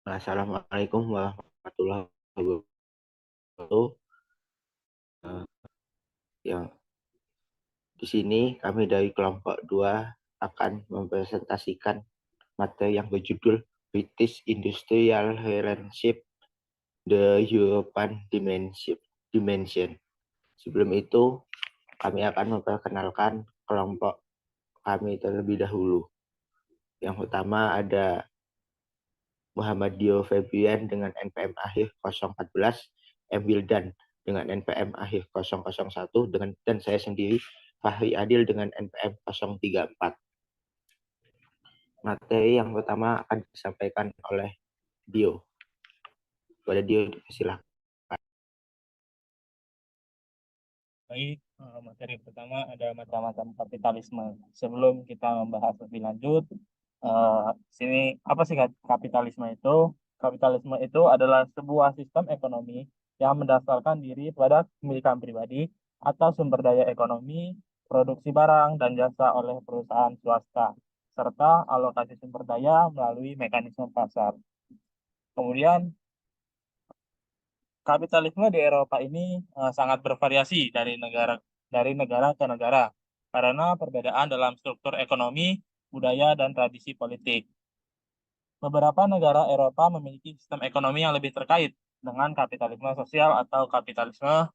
Assalamualaikum warahmatullahi wabarakatuh. Eh, Yang di sini kami dari kelompok 2 akan mempresentasikan materi yang berjudul British Industrial Relationship, the European Dimension. Sebelum itu, kami akan memperkenalkan kelompok kami terlebih dahulu. Yang pertama ada Muhammadiyah Febrian dengan NPM akhir 014, M. Wildan dengan NPM akhir 001, dan saya sendiri Fahri Adil dengan NPM 034. Materi yang pertama akan disampaikan oleh Dio. Pada Dio, silakan. Baik, materi pertama ada macam-macam kapitalisme. Sebelum kita membahas lebih lanjut, sini apa sih kapitalisme itu? Kapitalisme itu adalah sebuah sistem ekonomi yang mendasarkan diri pada kepemilikan pribadi atau sumber daya ekonomi, produksi barang dan jasa oleh perusahaan swasta, serta alokasi sumber daya melalui mekanisme pasar. Kemudian kapitalisme di Eropa ini sangat bervariasi dari negara ke negara karena perbedaan dalam struktur ekonomi, budaya, dan tradisi politik. Beberapa negara Eropa memiliki sistem ekonomi yang lebih terkait dengan kapitalisme sosial atau kapitalisme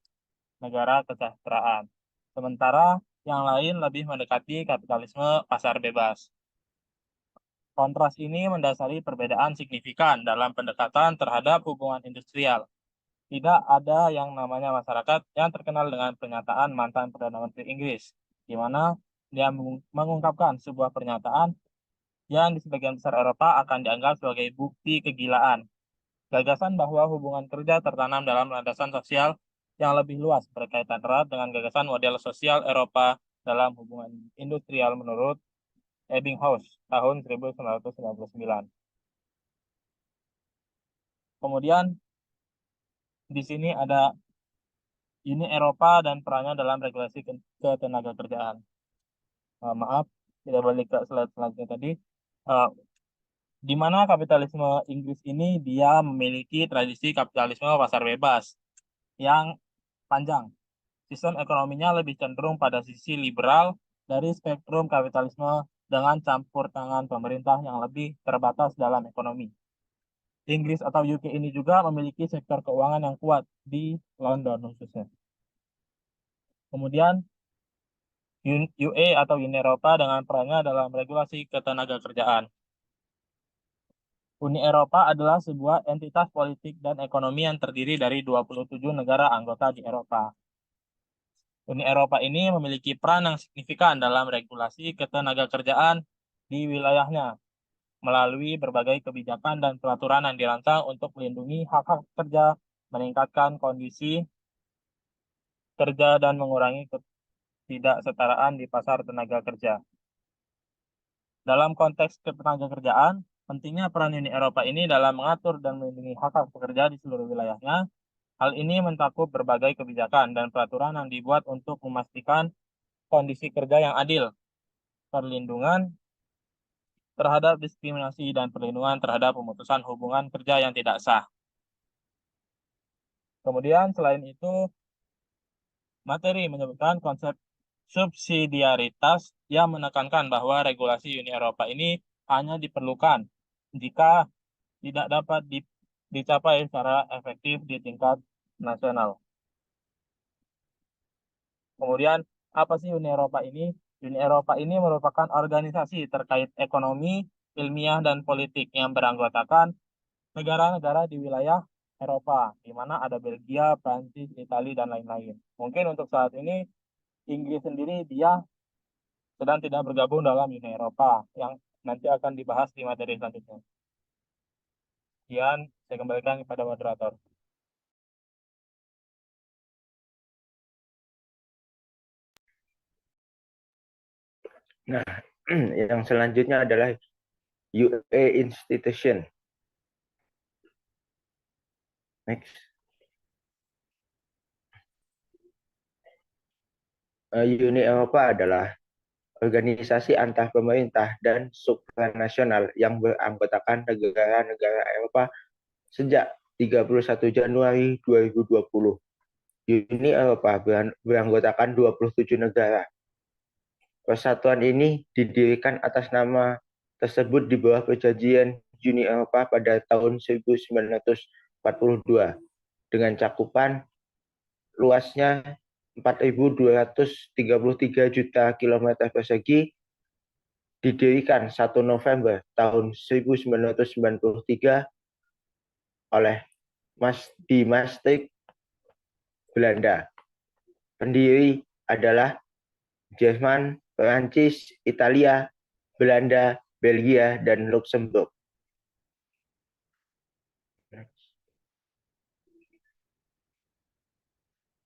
negara kesejahteraan. Sementara yang lain lebih mendekati kapitalisme pasar bebas. Kontras ini mendasari perbedaan signifikan dalam pendekatan terhadap hubungan industrial. Tidak ada yang namanya masyarakat yang terkenal dengan pernyataan mantan Perdana Menteri Inggris, di mana dia mengungkapkan sebuah pernyataan yang di sebagian besar Eropa akan dianggap sebagai bukti kegilaan. Gagasan bahwa hubungan kerja tertanam dalam landasan sosial yang lebih luas berkaitan erat dengan gagasan model sosial Eropa dalam hubungan industrial menurut Ebbinghaus tahun 1999. Kemudian di sini ada Uni Eropa dan perannya dalam regulasi ketenaga kerjaan. Maaf, tidak balik ke slide selanjutnya tadi. Uh, di mana kapitalisme Inggris ini dia memiliki tradisi kapitalisme pasar bebas yang panjang. Sistem ekonominya lebih cenderung pada sisi liberal dari spektrum kapitalisme dengan campur tangan pemerintah yang lebih terbatas dalam ekonomi. Inggris atau UK ini juga memiliki sektor keuangan yang kuat di London khususnya. Kemudian UE atau Uni Eropa dengan perannya dalam regulasi ketenaga kerjaan. Uni Eropa adalah sebuah entitas politik dan ekonomi yang terdiri dari 27 negara anggota di Eropa. Uni Eropa ini memiliki peran yang signifikan dalam regulasi ketenaga kerjaan di wilayahnya melalui berbagai kebijakan dan peraturan yang dirancang untuk melindungi hak-hak pekerja, meningkatkan kondisi kerja, dan mengurangi ketidaksetaraan di pasar tenaga kerja. Dalam konteks ketenaga kerjaan, pentingnya peran Uni Eropa ini dalam mengatur dan melindungi hak-hak pekerja di seluruh wilayahnya. Hal ini mencakup berbagai kebijakan dan peraturan yang dibuat untuk memastikan kondisi kerja yang adil, perlindungan terhadap diskriminasi, dan perlindungan terhadap pemutusan hubungan kerja yang tidak sah. Kemudian selain itu, materi menyebutkan konsep subsidiaritas yang menekankan bahwa regulasi Uni Eropa ini hanya diperlukan jika tidak dapat dicapai secara efektif di tingkat nasional. Kemudian, apa sih Uni Eropa ini? Uni Eropa ini merupakan organisasi terkait ekonomi, ilmiah, dan politik yang beranggotakan negara-negara di wilayah Eropa, di mana ada Belgia, Prancis, Italia, dan lain-lain. Mungkin untuk saat ini, Inggris sendiri dia sedang tidak bergabung dalam Uni Eropa, yang nanti akan dibahas di materi selanjutnya. Kemudian, saya kembalikan kepada moderator. Nah, yang selanjutnya adalah UA Institution. Next. Uni Eropa adalah organisasi antar pemerintah dan supranasional yang beranggotakan negara-negara Eropa sejak 31 Januari 2020. Uni Eropa beranggotakan 27 negara. Persatuan ini didirikan atas nama tersebut di bawah Perjanjian Uni Eropa pada tahun 1942 dengan cakupan luasnya 4.233 juta kilometer persegi, didirikan 1 November tahun 1993 oleh di Maastricht, Belanda. Pendiri adalah Jerman, Perancis, Italia, Belanda, Belgia, dan Luxembourg.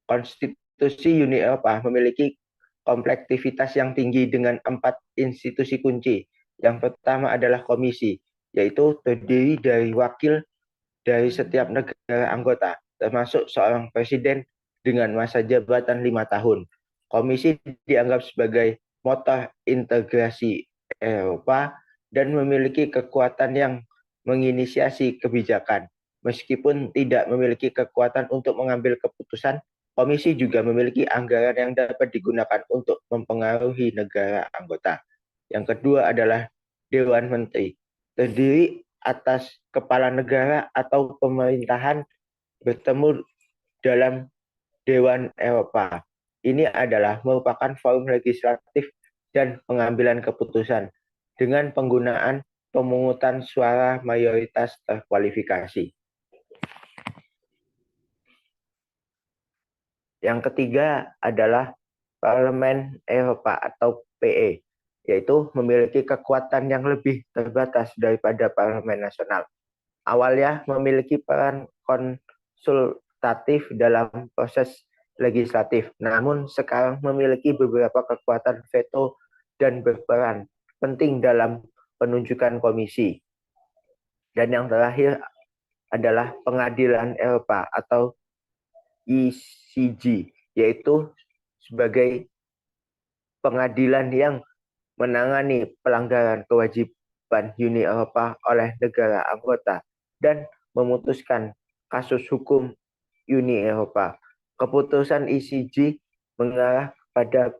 Konstitusi Uni Eropa memiliki kompleksitas yang tinggi dengan 4 institusi kunci. Yang pertama adalah komisi, yaitu terdiri dari wakil dari setiap negara anggota, termasuk seorang presiden dengan masa jabatan 5 tahun. Komisi dianggap sebagai motor integrasi Eropa dan memiliki kekuatan yang menginisiasi kebijakan. Meskipun tidak memiliki kekuatan untuk mengambil keputusan, Komisi juga memiliki anggaran yang dapat digunakan untuk mempengaruhi negara anggota. Yang kedua adalah Dewan Menteri, terdiri atas kepala negara atau pemerintahan bertemu dalam Dewan Eropa. Ini adalah merupakan forum legislatif dan pengambilan keputusan dengan penggunaan pemungutan suara mayoritas terkualifikasi. Yang ketiga adalah Parlemen Eropa atau PE, yaitu memiliki kekuatan yang lebih terbatas daripada Parlemen Nasional. Awalnya memiliki peran konsultatif dalam proses legislatif, namun sekarang memiliki beberapa kekuatan veto dan berperan penting dalam penunjukan komisi. Dan yang terakhir adalah Pengadilan Eropa atau ECJ, yaitu sebagai pengadilan yang menangani pelanggaran kewajiban Uni Eropa oleh negara anggota dan memutuskan kasus hukum Uni Eropa. Keputusan ECJ mengarah pada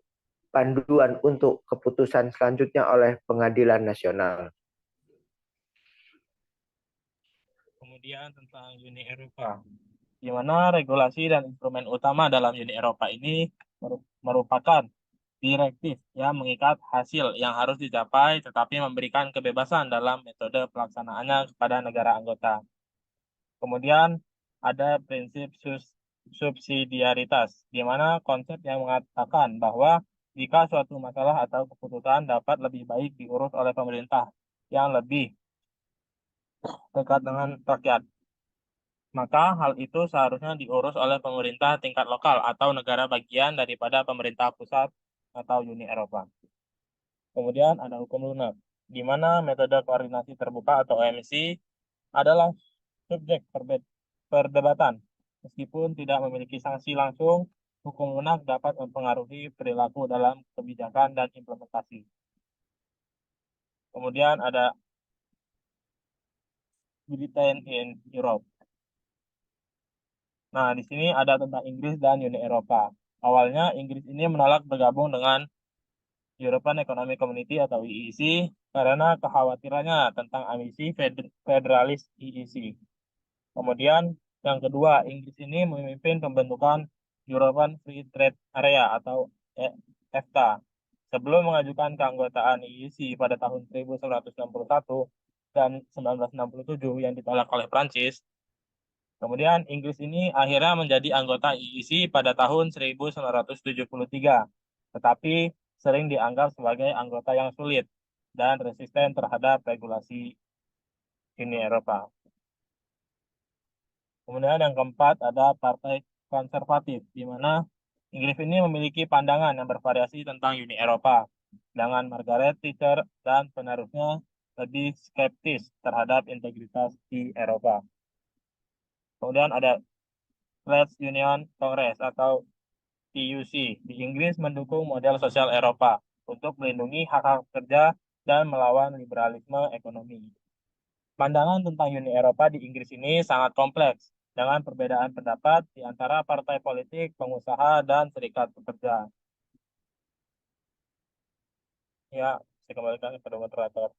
panduan untuk keputusan selanjutnya oleh Pengadilan Nasional. Kemudian tentang Uni Eropa, di mana regulasi dan instrumen utama dalam Uni Eropa ini merupakan direktif yang mengikat hasil yang harus dicapai tetapi memberikan kebebasan dalam metode pelaksanaannya kepada negara anggota. Kemudian ada prinsip subsidiaritas, di mana konsep yang mengatakan bahwa jika suatu masalah atau keputusan dapat lebih baik diurus oleh pemerintah yang lebih dekat dengan rakyat, maka hal itu seharusnya diurus oleh pemerintah tingkat lokal atau negara bagian daripada pemerintah pusat atau Uni Eropa. Kemudian ada hukum lunak, di mana metode koordinasi terbuka atau OMC adalah subjek perdebatan. Meskipun tidak memiliki sanksi langsung, hukum lunak dapat mempengaruhi perilaku dalam kebijakan dan implementasi. Kemudian ada Britain in Europe. Nah, di sini ada tentang Inggris dan Uni Eropa. Awalnya Inggris ini menolak bergabung dengan European Economic Community atau EEC karena kekhawatirannya tentang ambisi federalis EEC. Kemudian yang kedua, Inggris ini memimpin pembentukan European Free Trade Area atau EFTA. Sebelum mengajukan keanggotaan EEC pada tahun 1961 dan 1967 yang ditolak oleh Prancis, kemudian Inggris ini akhirnya menjadi anggota EEC pada tahun 1973, tetapi sering dianggap sebagai anggota yang sulit dan resisten terhadap regulasi Uni Eropa. Kemudian yang keempat ada Partai Konservatif, di mana Inggris ini memiliki pandangan yang bervariasi tentang Uni Eropa, dengan Margaret Thatcher dan penerusnya lebih skeptis terhadap integritas di Eropa. Kemudian ada Trade Union Congress atau TUC di Inggris mendukung model sosial Eropa untuk melindungi hak-hak pekerja dan melawan liberalisme ekonomi. Pandangan tentang Uni Eropa di Inggris ini sangat kompleks, dengan perbedaan pendapat di antara partai politik, pengusaha, dan serikat pekerja. Ya, saya kembalikan kepada moderator.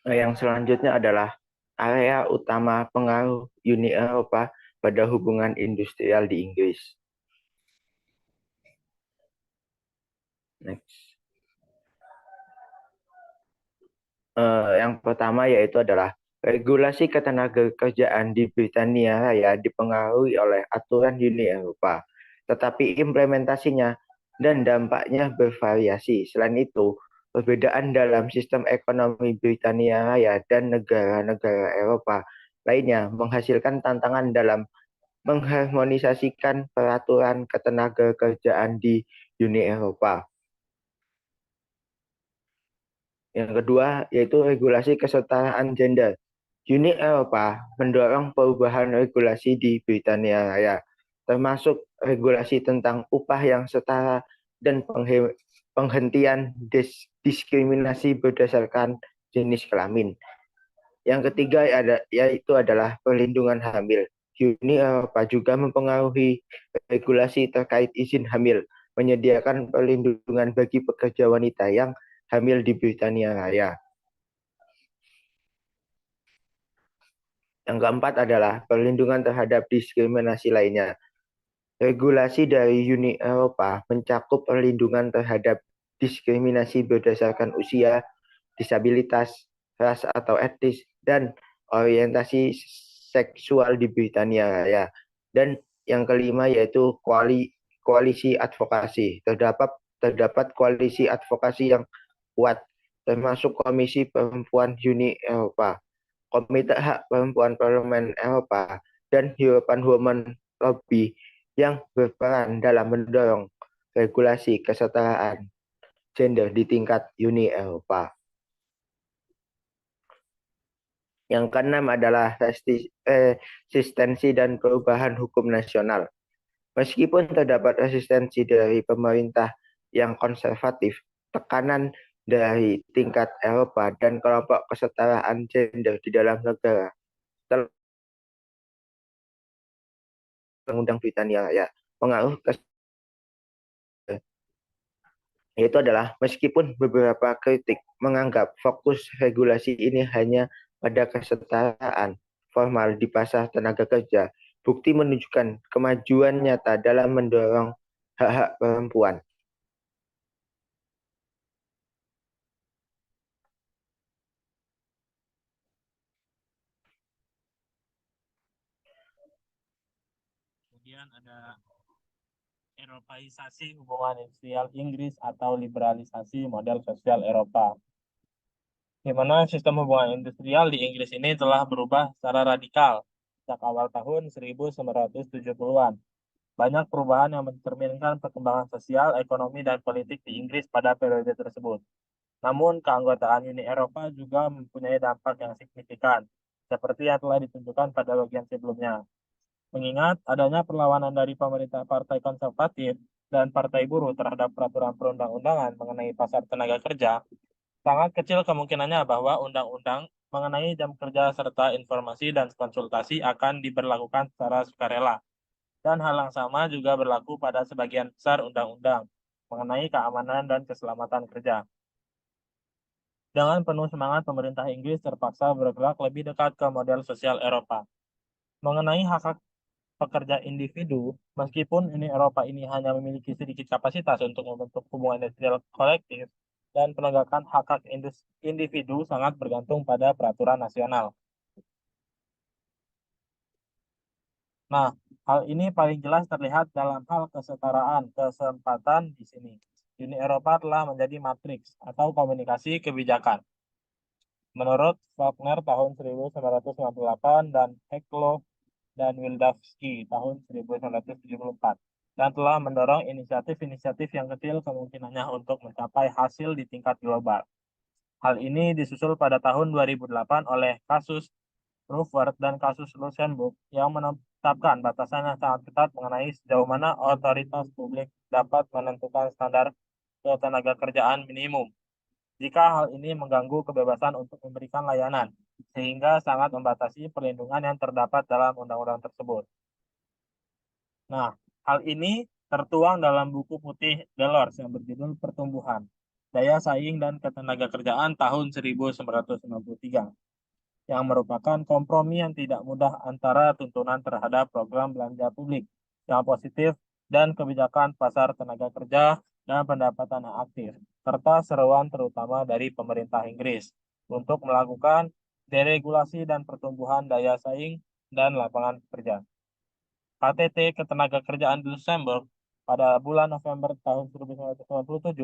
Nah, yang selanjutnya adalah area utama pengaruh Uni Eropa pada hubungan industrial di Inggris. Next. Yang pertama yaitu adalah regulasi ketenagakerjaan di Britania Raya dipengaruhi oleh aturan Uni Eropa, tetapi implementasinya dan dampaknya bervariasi. Selain itu, perbedaan dalam sistem ekonomi Britania Raya dan negara-negara Eropa lainnya menghasilkan tantangan dalam mengharmonisasikan peraturan ketenagakerjaan di Uni Eropa. Yang kedua yaitu regulasi kesetaraan gender. Uni Eropa mendorong perubahan regulasi di Britania Raya, termasuk regulasi tentang upah yang setara dan penghentian diskriminasi berdasarkan jenis kelamin. Yang ketiga yaitu adalah perlindungan hamil. Uni Eropa juga mempengaruhi regulasi terkait izin hamil, menyediakan perlindungan bagi pekerja wanita yang hamil di Britania Raya. Yang keempat adalah perlindungan terhadap diskriminasi lainnya. Regulasi dari Uni Eropa mencakup perlindungan terhadap diskriminasi berdasarkan usia, disabilitas, ras atau etnis, dan orientasi seksual di Britania Raya. Dan yang kelima yaitu koalisi advokasi. Terdapat koalisi advokasi yang kuat, termasuk Komisi Perempuan Uni Eropa, Komite Hak Perempuan Parlemen Eropa, dan European Women Lobby yang berperan dalam mendorong regulasi kesetaraan gender di tingkat Uni Eropa. Yang keenam adalah resistensi dan perubahan hukum nasional. Meskipun terdapat resistensi dari pemerintah yang konservatif, tekanan dari tingkat Eropa dan kelompok kesetaraan gender di dalam negara Undang-Undang Britania Raya pengaruh yaitu adalah meskipun beberapa kritik menganggap fokus regulasi ini hanya pada kesetaraan formal di pasar tenaga kerja, bukti menunjukkan kemajuan nyata dalam mendorong hak-hak perempuan. Kemudian ada Eropaisasi hubungan industrial Inggris atau liberalisasi model sosial Eropa, di mana sistem hubungan industrial di Inggris ini telah berubah secara radikal sejak awal tahun 1970-an. Banyak perubahan yang mencerminkan perkembangan sosial, ekonomi, dan politik di Inggris pada periode tersebut. Namun, keanggotaan Uni Eropa juga mempunyai dampak yang signifikan, seperti yang telah ditunjukkan pada bagian sebelumnya. Mengingat adanya perlawanan dari pemerintah Partai Konservatif dan Partai Buruh terhadap peraturan perundang-undangan mengenai pasar tenaga kerja, sangat kecil kemungkinannya bahwa undang-undang mengenai jam kerja serta informasi dan konsultasi akan diberlakukan secara sukarela. Dan hal yang sama juga berlaku pada sebagian besar undang-undang mengenai keamanan dan keselamatan kerja. Dengan penuh semangat, pemerintah Inggris terpaksa bergerak lebih dekat ke model sosial Eropa. Mengenai hak pekerja individu, meskipun Uni Eropa ini hanya memiliki sedikit kapasitas untuk membentuk hubungan industrial kolektif, dan penegakan hak-hak individu sangat bergantung pada peraturan nasional. Nah, hal ini paling jelas terlihat dalam hal kesetaraan kesempatan di sini. Uni Eropa telah menjadi matriks atau komunikasi kebijakan. Menurut Faulkner tahun 1998 dan Heklo dan Wildavsky tahun 1974, dan telah mendorong inisiatif-inisiatif yang kecil kemungkinannya untuk mencapai hasil di tingkat global. Hal ini disusul pada tahun 2008 oleh kasus Rupert dan kasus Luxembourg yang menetapkan batasan yang sangat ketat mengenai sejauh mana otoritas publik dapat menentukan standar ketenaga kerjaan minimum. jika hal ini mengganggu kebebasan untuk memberikan layanan, sehingga sangat membatasi perlindungan yang terdapat dalam undang-undang tersebut. Nah, hal ini tertuang dalam buku putih Delors yang berjudul Pertumbuhan, Daya Saing dan Ketenagakerjaan tahun 1993, yang merupakan kompromi yang tidak mudah antara tuntunan terhadap program belanja publik yang positif dan kebijakan pasar tenaga kerja dan pendapatan yang aktif, serta seruan terutama dari pemerintah Inggris untuk melakukan deregulasi dan pertumbuhan daya saing dan lapangan kerja. KTT Ketenagakerjaan di Luxembourg pada bulan November tahun 1997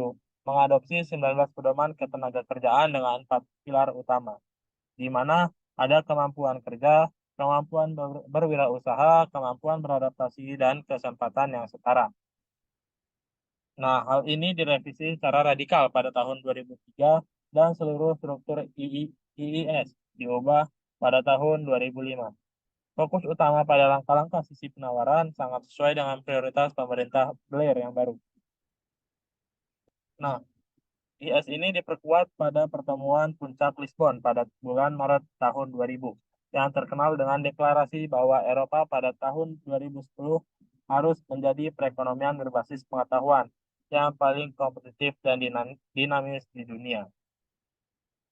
mengadopsi 19 pedoman ketenagakerjaan dengan 4 pilar utama, di mana ada kemampuan kerja, kemampuan berwirausaha, kemampuan beradaptasi, dan kesempatan yang setara. Nah, hal ini direvisi secara radikal pada tahun 2003 dan seluruh struktur IIS diubah pada tahun 2005. Fokus utama pada langkah-langkah sisi penawaran sangat sesuai dengan prioritas pemerintah Blair yang baru. Nah, IS ini diperkuat pada pertemuan Puncak Lisbon pada bulan Maret tahun 2000, yang terkenal dengan deklarasi bahwa Eropa pada tahun 2010 harus menjadi perekonomian berbasis pengetahuan yang paling kompetitif dan dinamis di dunia,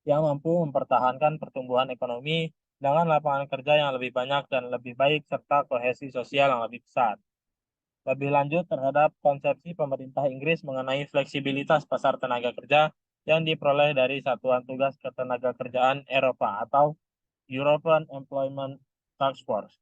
yang mampu mempertahankan pertumbuhan ekonomi dengan lapangan kerja yang lebih banyak dan lebih baik serta kohesi sosial yang lebih besar. Lebih lanjut terhadap konsepsi pemerintah Inggris mengenai fleksibilitas pasar tenaga kerja yang diperoleh dari Satuan Tugas Ketenagakerjaan Eropa atau European Employment Task Force.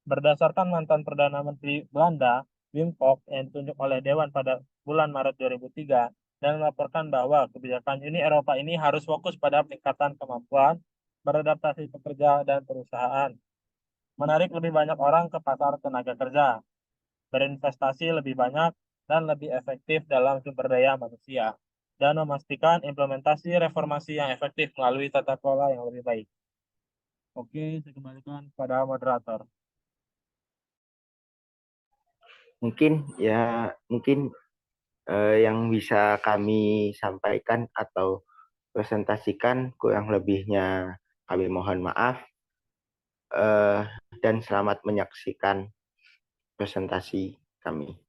Berdasarkan mantan Perdana Menteri Belanda, Wim Kok, yang ditunjuk oleh Dewan pada bulan Maret 2003, dan melaporkan bahwa kebijakan Uni Eropa ini harus fokus pada peningkatan kemampuan, beradaptasi pekerja dan perusahaan, menarik lebih banyak orang ke pasar tenaga kerja, berinvestasi lebih banyak dan lebih efektif dalam sumber daya manusia, dan memastikan implementasi reformasi yang efektif melalui tata kelola yang lebih baik. Oke, saya kembalikan kepada moderator. Mungkin yang bisa kami sampaikan atau presentasikan kurang lebihnya kami mohon maaf dan selamat menyaksikan presentasi kami.